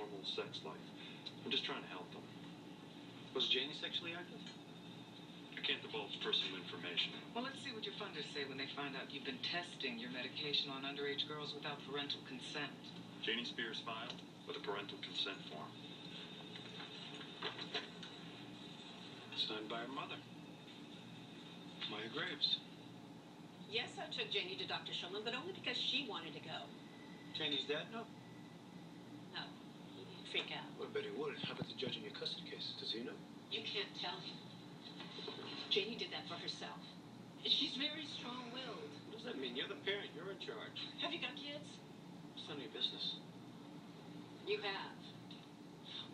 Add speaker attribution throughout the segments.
Speaker 1: normal sex life. I'm just trying to help them.
Speaker 2: Was Janie sexually active?
Speaker 1: I can't divulge personal information.
Speaker 3: Well, let's see what your funders say when they find out you've been testing your medication on underage girls without parental consent.
Speaker 1: Janie Spears filed with a parental consent form.
Speaker 2: Signed by her mother, Maya Graves.
Speaker 4: Yes, I took Janie to Dr. Schulman, but only because she wanted to go.
Speaker 2: Janie's dad? No.
Speaker 4: No, he didn't freak out.
Speaker 2: Well, I bet he would. How about the judge in your custody case? Does he know?
Speaker 4: You can't tell him. Janie did that for herself. She's very strong-willed.
Speaker 2: What does that mean? You're the parent. You're in charge.
Speaker 4: Have you got kids?
Speaker 2: It's none of your business.
Speaker 4: You have.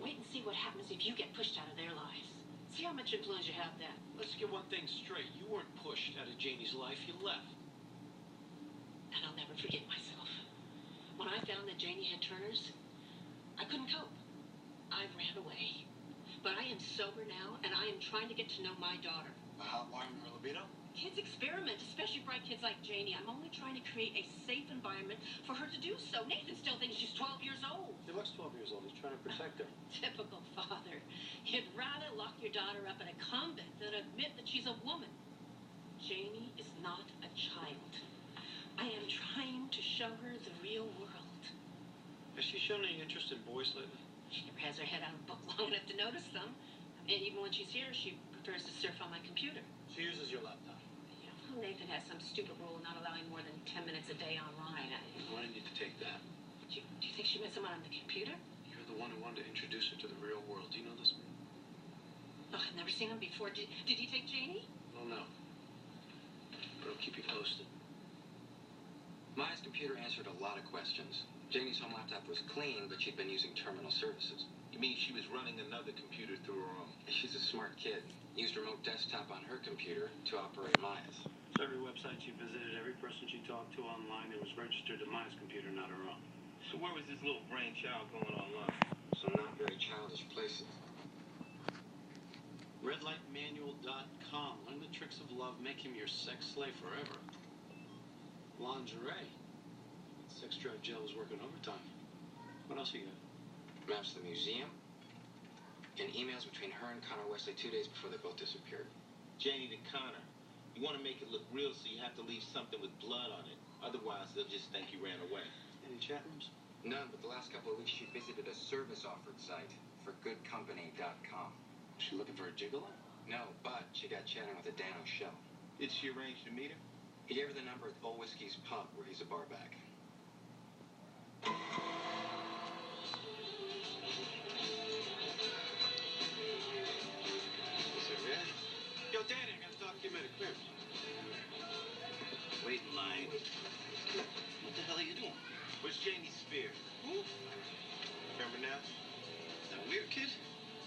Speaker 4: Wait and see what happens if you get pushed out of their lives. See how much influence you have then.
Speaker 2: Let's get one thing straight. You weren't pushed out of Janie's life. You left.
Speaker 4: And I'll never forget myself. When I found that Janie had Turner's, I couldn't cope. I ran away. But I am sober now, and I am trying to get to know my daughter.
Speaker 2: Outlawing her libido?
Speaker 4: Kids experiment, especially bright kids like Janie. I'm only trying to create a safe environment for her to do so. Nathan still thinks she's 12 years old.
Speaker 2: He looks 12 years old. He's trying to protect her.
Speaker 4: Typical father. You'd rather lock your daughter up in a convent than admit that she's a woman. Janie is not a child. I am trying to show her the real world.
Speaker 2: Has she shown any interest in boys lately?
Speaker 4: She never has her head out of a book long enough to notice them. And even when she's here, she prefers to surf on my computer.
Speaker 2: She uses your laptop.
Speaker 4: Yeah, well, Nathan has some stupid rule not allowing more than 10 minutes a day online.
Speaker 2: Why didn't you take that?
Speaker 4: Do you think she met someone on the computer?
Speaker 2: You're the one who wanted to introduce her to the real world. Do you know this man?
Speaker 4: Oh, I've never seen him before. Did he take Janie?
Speaker 2: Oh, no. But I'll keep you posted.
Speaker 5: Maya's computer answered a lot of questions. Janie's home laptop was clean, but she'd been using terminal services.
Speaker 6: You mean she was running another computer through her own?
Speaker 5: She's a smart kid. Used remote desktop on her computer to operate Maya's.
Speaker 2: So every website she visited, every person she talked to online, it was registered to Maya's computer, not her own.
Speaker 6: So where was this little brainchild going online?
Speaker 5: Some not very childish places.
Speaker 2: Redlightmanual.com. Learn the tricks of love. Make him your sex slave forever. Lingerie. Sex drive gel is working overtime. What else you got?
Speaker 5: Maps of the museum. And emails between her and Connor Wesley 2 days before they both disappeared.
Speaker 6: Janie to Connor. You want to make it look real, so you have to leave something with blood on it. Otherwise, they'll just think you ran away.
Speaker 2: Any chat rooms?
Speaker 5: None, but the last couple of weeks she visited a service offered site for goodcompany.com.
Speaker 2: She looking for a gigolo?
Speaker 5: No, but she got chatting with a Dan O'Shell.
Speaker 6: Did she arrange to meet him?
Speaker 5: He gave her the number at Old Whiskey's pub, where he's a bar back.
Speaker 2: Yo, Danny, I gotta talk to you about a crib.
Speaker 6: Wait in line. What the hell are you doing? Where's Janie Spears? Who? Remember now?
Speaker 7: That weird kid?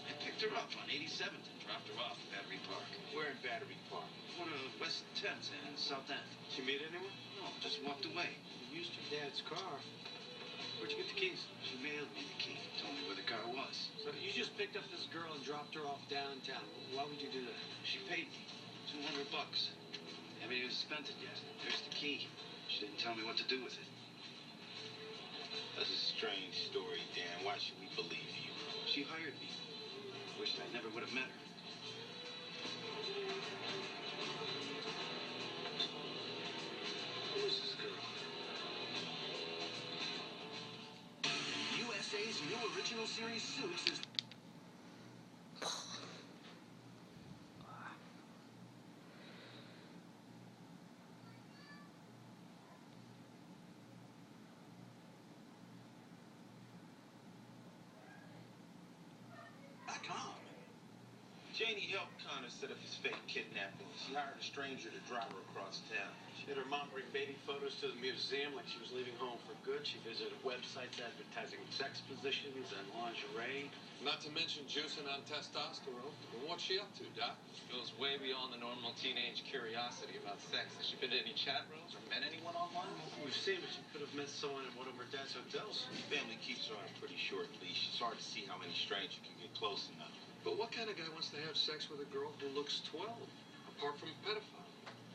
Speaker 7: I picked her up on 87th and dropped her off at Battery Park.
Speaker 6: Where in Battery Park?
Speaker 7: One of West 10s in South End.
Speaker 2: She meet anyone?
Speaker 7: No, just walked away.
Speaker 2: You used your dad's car. Where'd you get the keys?
Speaker 7: She mailed me the key. Told me where the car was.
Speaker 2: So you just picked up this girl and dropped her off downtown. Why would you do that?
Speaker 7: She paid me $200. Haven't even spent it yet. There's the key. She didn't tell me what to do with it.
Speaker 6: That's a strange story, Dan. Why should we believe you?
Speaker 7: She hired me. Wished I never would have met her.
Speaker 2: Who is this girl?
Speaker 7: USA's new original series Suits is...
Speaker 6: Janie helped Connor set up his fake kidnapping. She hired a stranger to drive her across town.
Speaker 2: She had her mom bring baby photos to the museum like she was leaving home for good. She visited websites advertising sex positions and lingerie.
Speaker 8: Not to mention juicing on testosterone. Well, what's she up to, Doc?
Speaker 9: Goes way beyond the normal teenage curiosity about sex. Has she been to any chat rooms or met anyone online?
Speaker 2: We've seen, but she could have met someone in one of her dad's hotels.
Speaker 6: Family keeps her on a pretty short leash. It's hard to see how many strangers can get close enough.
Speaker 8: But what kind of guy wants to have sex with a girl who looks 12, apart from a pedophile?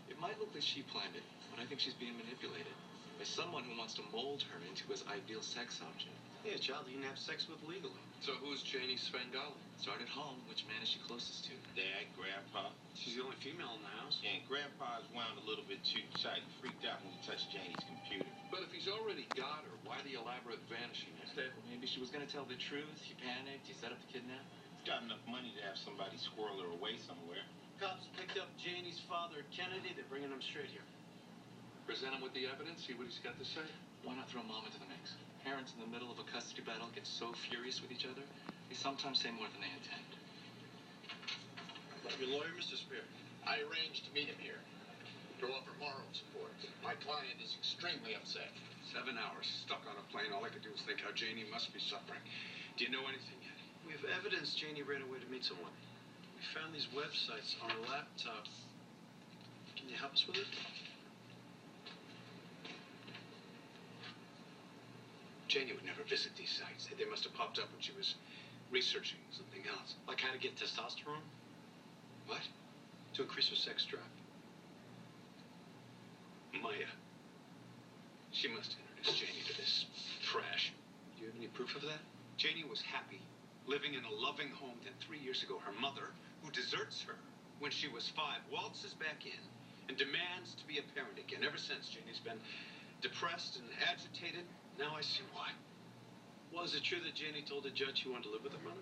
Speaker 9: It might look like she planned it, but I think she's being manipulated by someone who wants to mold her into his ideal sex object.
Speaker 2: Yeah, a child you can have sex with legally.
Speaker 8: So who's Janie Svengali?
Speaker 9: Start at home. Which man is she closest to?
Speaker 6: Dad, Grandpa.
Speaker 2: She's the only female in the house.
Speaker 6: And Grandpa's wound a little bit too tight. He freaked out when he touched Janie's computer.
Speaker 8: But if he's already got her, why the elaborate vanishing act?
Speaker 9: Maybe she was going to tell the truth. You panicked. You set up the kidnap.
Speaker 6: Got enough money to have somebody squirrel her away somewhere.
Speaker 2: Cops picked up Janie's father, Kennedy. They're bringing him straight here.
Speaker 8: Present him with the evidence, see what he's got to say.
Speaker 9: Why not throw Mom into the mix? Parents in the middle of a custody battle get so furious with each other, they sometimes say more than they intend.
Speaker 2: Your lawyer, Mr. Spear.
Speaker 10: I arranged to meet him here to offer moral support. My client is extremely upset.
Speaker 7: 7 hours stuck on a plane. All I could do was think how Janie must be suffering. Do you know anything yet?
Speaker 2: We have evidence Janie ran away to meet someone. We found these websites on her laptop. Can you help us with it?
Speaker 7: Janie would never visit these sites. They must have popped up when she was researching something else.
Speaker 2: Like how to get testosterone?
Speaker 7: What?
Speaker 2: To increase her sex drive.
Speaker 7: Maya. She must have introduced Janie to this trash.
Speaker 2: Do you have any proof of that?
Speaker 7: Janie was happy, living in a loving home. Then 3 years ago, her mother, who deserts her when she was 5, waltzes back in and demands to be a parent again. Ever since, Janie's been depressed and agitated. Now I see why.
Speaker 2: Was it true that Janie told the judge she wanted to live with her mother?